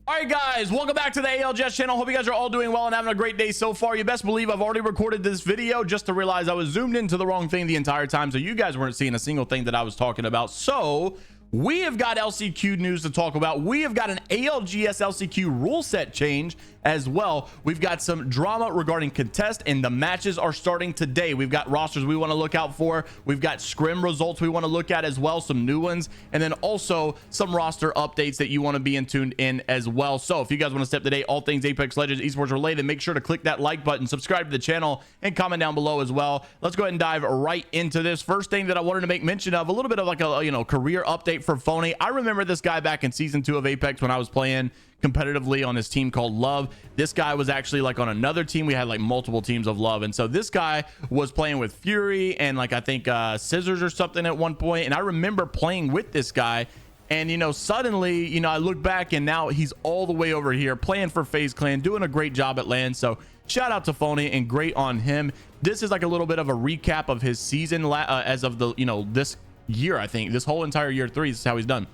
All right, guys, welcome back to the ALGS channel. Hope you guys are all doing well and having a great day so far. You best believe I've already recorded this video just to realize I was zoomed into the wrong thing the entire time, so you guys weren't seeing a single thing that I was talking about. So we have got LCQ news to talk about. We have got an ALGS LCQ rule set change as well. We've got some drama regarding contest, and the matches are starting today. We've got rosters we want to look out for. We've got scrim results we want to look at as well, some new ones, and then also some roster updates that you want to be tuned in as well. So if you guys want to step today, all things Apex Legends esports related, make sure to click that like button, subscribe to the channel, and comment down below as well. Let's go ahead and dive right into this. First thing that I wanted to make mention of, a little bit of like a career update for Phony. I remember this guy back in season 2 of Apex when I was playing competitively on this team called Love. This guy was actually like on another team. We had like multiple teams of Love, and so this guy was playing with Fury and like I think Scissors or something at one point. And I remember playing with this guy, and suddenly I look back and now he's all the way over here playing for FaZe Clan, doing a great job at LAN. So shout out to Phony and great on him. This is like a little bit of a recap of his season as of the this year. I think this whole entire year 3, this is how he's done.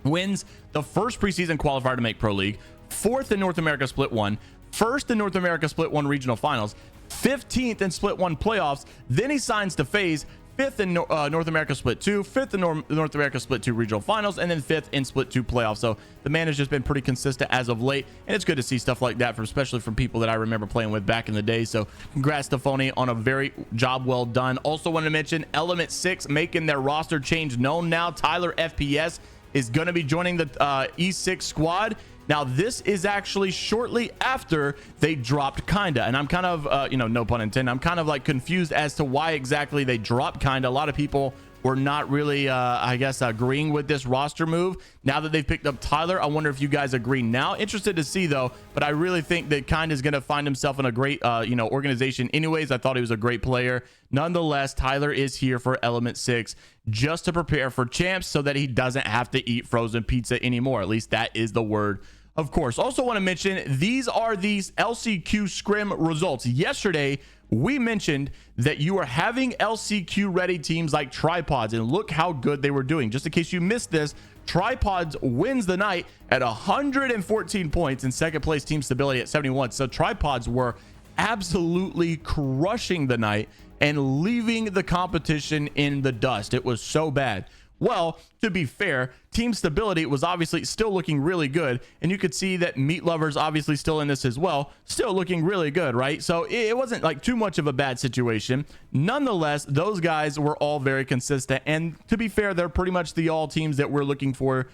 Wins the first preseason qualifier to make Pro League, 4th in North America Split 1, 1st in North America Split 1 regional finals, 15th in Split 1 playoffs. Then he signs to FaZe, 5th in North America Split 2, 5th in North America Split 2 regional finals, and then 5th in Split 2 playoffs. So the man has just been pretty consistent as of late, and it's good to see stuff like that, especially from people that I remember playing with back in the day. So congrats to Phony on a very job well done. Also wanted to mention Element 6 making their roster change known now. Tyler FPS is going to be joining the E6 squad. Now this is actually shortly after they dropped Kinda, and I'm kind of no pun intended, I'm kind of like confused as to why exactly they dropped Kinda. A lot of people were not really I guess agreeing with this roster move. Now that they've picked up Tyler, I wonder if you guys agree now. Interested to see though, but I really think that Kinda is going to find himself in a great organization anyways. I thought he was a great player. Nonetheless, Tyler is here for Element 6 just to prepare for champs so that he doesn't have to eat frozen pizza anymore. At least that is the word, of course. Also want to mention, these are these LCQ scrim results. Yesterday we mentioned that you are having LCQ ready teams like Tripods, and look how good they were doing. Just in case you missed this, Tripods wins the night at 114 points, in second place Team Stability at 71. So Tripods were absolutely crushing the night and leaving the competition in the dust. It was so bad. Well, to be fair, Team Stability was obviously still looking really good, and you could see that Meat Lovers obviously still in this as well, still looking really good, right? So it wasn't like too much of a bad situation. Nonetheless, those guys were all very consistent, and to be fair, they're pretty much the all teams that we're looking for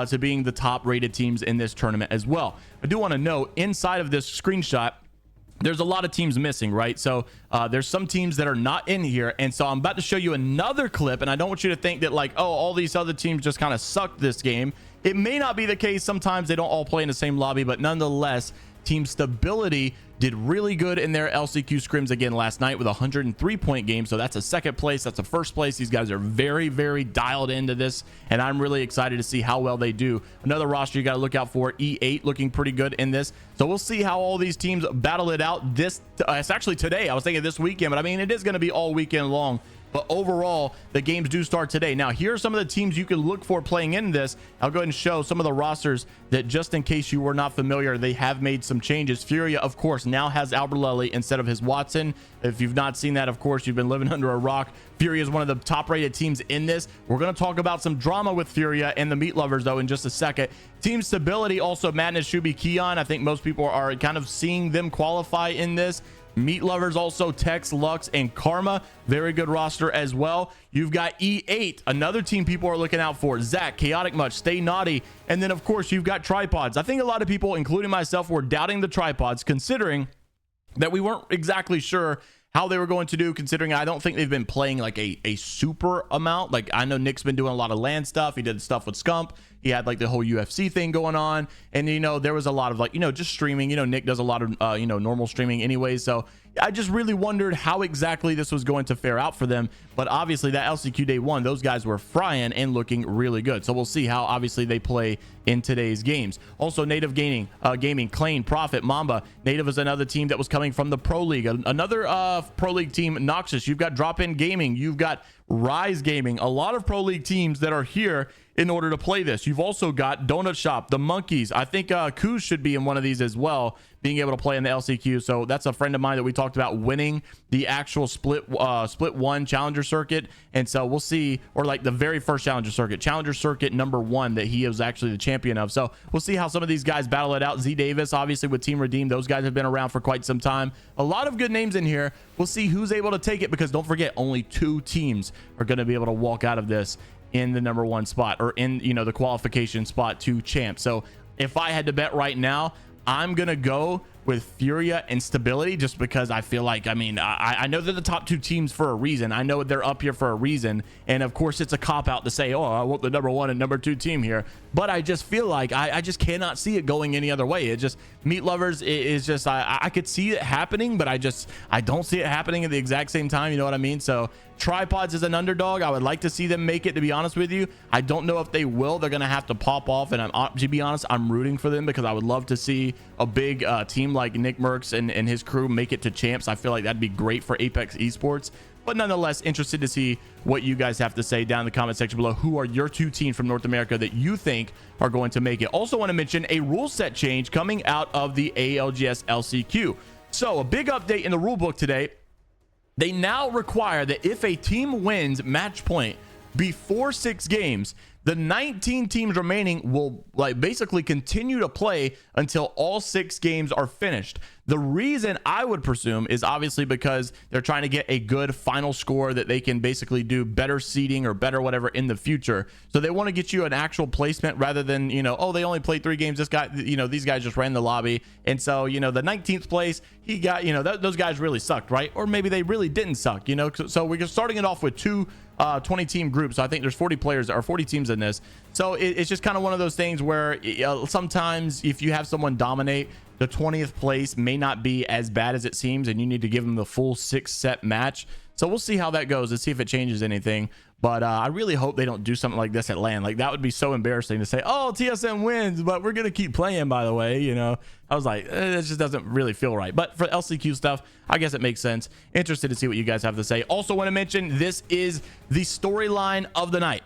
to being the top rated teams in this tournament as well. I do want to note, inside of this screenshot, there's a lot of teams missing, right? So there's some teams that are not in here, and so I'm about to show you another clip, and I don't want you to think that like, oh, all these other teams just kind of sucked this game. It may not be the case. Sometimes they don't all play in the same lobby, but nonetheless, Team Stability did really good in their LCQ scrims again last night with a 103-point game. So that's a second place, that's a first place. These guys are very, very dialed into this, and I'm really excited to see how well they do. Another roster you got to look out for, E8, looking pretty good in this. So we'll see how all these teams battle it out. It's actually today. I was thinking this weekend, but I mean, it is going to be all weekend long. But overall, the games do start today. Now, here are some of the teams you can look for playing in this. I'll go ahead and show some of the rosters that, just in case you were not familiar, they have made some changes. Furia, of course, now has Alberlelli instead of his Watson. If you've not seen that, of course, you've been living under a rock. Furia is one of the top-rated teams in this. We're going to talk about some drama with Furia and the Meat Lovers, though, in just a second. Team Stability, also Madness, Shubi, Keon. I think most people are kind of seeing them qualify in this. Meat Lovers, also Tex, Lux, and Karma. Very good roster as well. You've got E8, another team people are looking out for. Zach, Chaotic Much, Stay Naughty, and then of course you've got Tripods. I think a lot of people, including myself, were doubting the Tripods, considering that we weren't exactly sure how they were going to do, considering I don't think they've been playing like a super amount. Like, I know Nick's been doing a lot of LAN stuff. He did stuff with Scump. He had like the whole UFC thing going on, and there was a lot of like just streaming. Nick does a lot of normal streaming anyway, so I just really wondered how exactly this was going to fare out for them. But obviously that LCQ day 1, those guys were frying and looking really good. So we'll see how obviously they play in today's games. Also, Native Gaming, Clane, Profit, Mamba. Native is another team that was coming from the Pro League. Another Pro League team, Noxus. You've got Drop In Gaming. You've got Rise Gaming, a lot of Pro League teams that are here in order to play this. You've also got Donut Shop, the Monkeys. I think Kuz should be in one of these as well, being able to play in the LCQ. So that's a friend of mine that we talked about winning the actual split one challenger circuit. And so we'll see, or like the very first challenger circuit #1 that he was actually the champion of. So we'll see how some of these guys battle it out. Z Davis, obviously with Team Redeem, those guys have been around for quite some time. A lot of good names in here. We'll see who's able to take it, because don't forget, only 2 teams are going to be able to walk out of this in the #1 spot, or in, you know, the qualification spot to champ. So if I had to bet right now, I'm gonna go with Furia and Stability, just because I feel like, I mean, I know they're the top 2 teams for a reason. I know they're up here for a reason, and of course it's a cop out to say, oh, I want the #1 and #2 team here, but I just feel like I just cannot see it going any other way. It just, Meat Lovers is just, I could see it happening, but I don't see it happening at the exact same time, you know what I mean? So Tripods is an underdog. I would like to see them make it, to be honest with you. I don't know if they will. They're gonna have to pop off, and to be honest, I'm rooting for them, because I would love to see a big team like Nick Merckx and his crew make it to champs. I feel like that'd be great for Apex Esports. But nonetheless, interested to see what you guys have to say down in the comment section below. Who are your 2 teams from North America that you think are going to make it? Also want to mention a rule set change coming out of the ALGS LCQ. So a big update in the rule book today. They now require that if a team wins match point before 6 games, the 19 teams remaining will basically continue to play until all 6 games are finished. The reason, I would presume, is obviously because they're trying to get a good final score that they can basically do better seeding or better whatever in the future. So they want to get you an actual placement, rather than, you know, oh, they only played 3 games. This guy, you know, these guys just ran the lobby. And so, you know, the 19th place, he got, you know, those guys really sucked, right? Or maybe they really didn't suck, you know? So we're starting it off with 2 20 team groups. So I think there's 40 players or 40 teams in this. So it's just kind of one of those things where sometimes if you have someone dominate, the 20th place may not be as bad as it seems, and you need to give them the full 6-set match. So we'll see how that goes and see if it changes anything. But I really hope they don't do something like this at LAN. Like, that would be so embarrassing to say, oh, TSM wins, but we're going to keep playing, by the way. You know, I was like, it just doesn't really feel right. But for LCQ stuff, I guess it makes sense. Interested to see what you guys have to say. Also want to mention, this is the storyline of the night.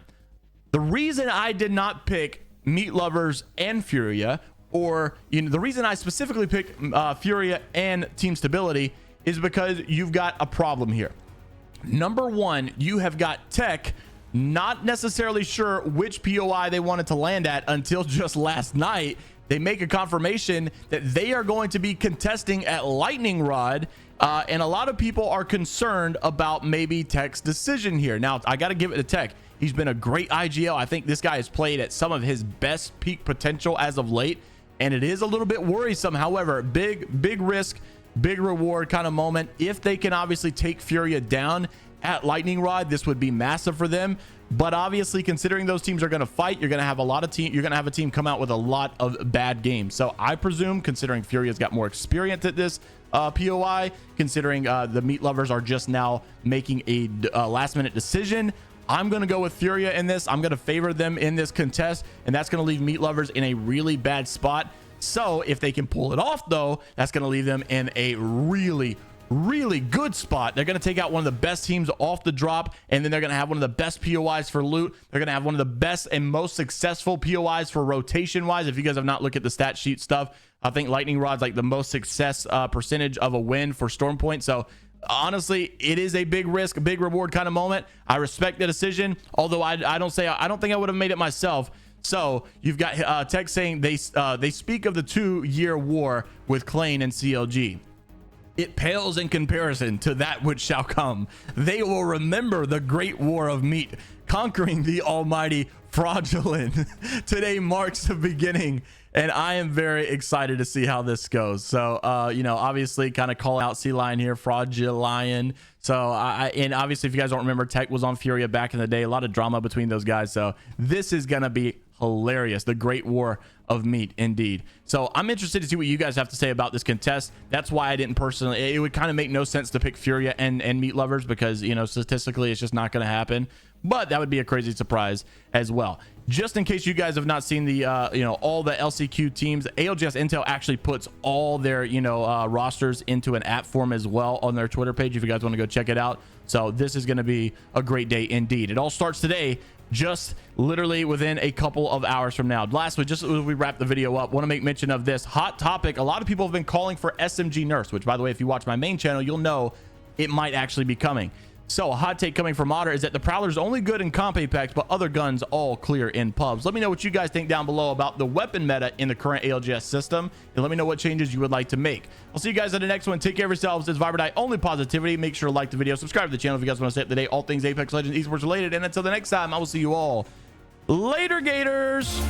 The reason I did not pick Meat Lovers and Furia, or, you know, the reason I specifically picked Furia and Team Stability, is because you've got a problem here. Number 1, you have got Tech not necessarily sure which POI they wanted to land at until just last night. They make a confirmation that they are going to be contesting at Lightning Rod, and a lot of people are concerned about maybe Tech's decision here. Now, I got to give it to Tech. He's been a great IGL. I think this guy has played at some of his best peak potential as of late, and it is a little bit worrisome. However, big risk, big reward kind of moment. If they can obviously take Furia down at Lightning Rod, this would be massive for them. But obviously, considering those teams are going to fight, you're going to have a team come out with a lot of bad games. So I presume, considering Furia's got more experience at this POI, considering the Meat Lovers are just now making a last minute decision, I'm going to go with Furia in this. I'm going to favor them in this contest, and that's going to leave Meat Lovers in a really bad spot. So if they can pull it off, though, that's going to leave them in a really good spot. They're going to take out one of the best teams off the drop, and then they're going to have one of the best POIs for loot. They're going to have one of the best and most successful POIs for rotation wise. If you guys have not looked at the stat sheet stuff, I think Lightning Rod's like the most success percentage of a win for Storm Point. So honestly, it is a big risk, a big reward kind of moment. I respect the decision, although I don't think I would have made it myself. So you've got Tech saying they speak of the 2-year war with Klein and CLG. It pales in comparison to that which shall come. They will remember the great war of meat, conquering the almighty fraudulent. Today marks the beginning, and I am very excited to see how this goes. So, you know, obviously kind of call out Sea Lion here, fraudulent. So, and obviously, if you guys don't remember, Tech was on Furia back in the day. A lot of drama between those guys. So this is going to be hilarious. The great war of meat, indeed. So I'm interested to see what you guys have to say about this contest. That's why I didn't personally, it would kind of make no sense to pick Furia and Meat Lovers, because, you know, statistically it's just not going to happen. But that would be a crazy surprise as well. Just in case you guys have not seen the you know, all the LCQ teams, ALGS Intel actually puts all their, you know, rosters into an app form as well on their Twitter page, if you guys want to go check it out. So this is going to be a great day indeed. It all starts today, just literally within a couple of hours from now. Lastly, just as we wrap the video up, want to make mention of this hot topic. A lot of people have been calling for SMG nerfs, which, by the way, if you watch my main channel, you'll know it might actually be coming. So a hot take coming from Modder is that the Prowler is only good in comp Apex, but other guns all clear in pubs. Let me know what you guys think down below about the weapon meta in the current ALGS system, and let me know what changes you would like to make. I'll see you guys in the next one. Take care of yourselves. It's Viber Die, only positivity. Make sure to like the video, subscribe to the channel if you guys want to stay up to date, all things Apex Legends esports related. And until the next time, I will see you all later, Gators.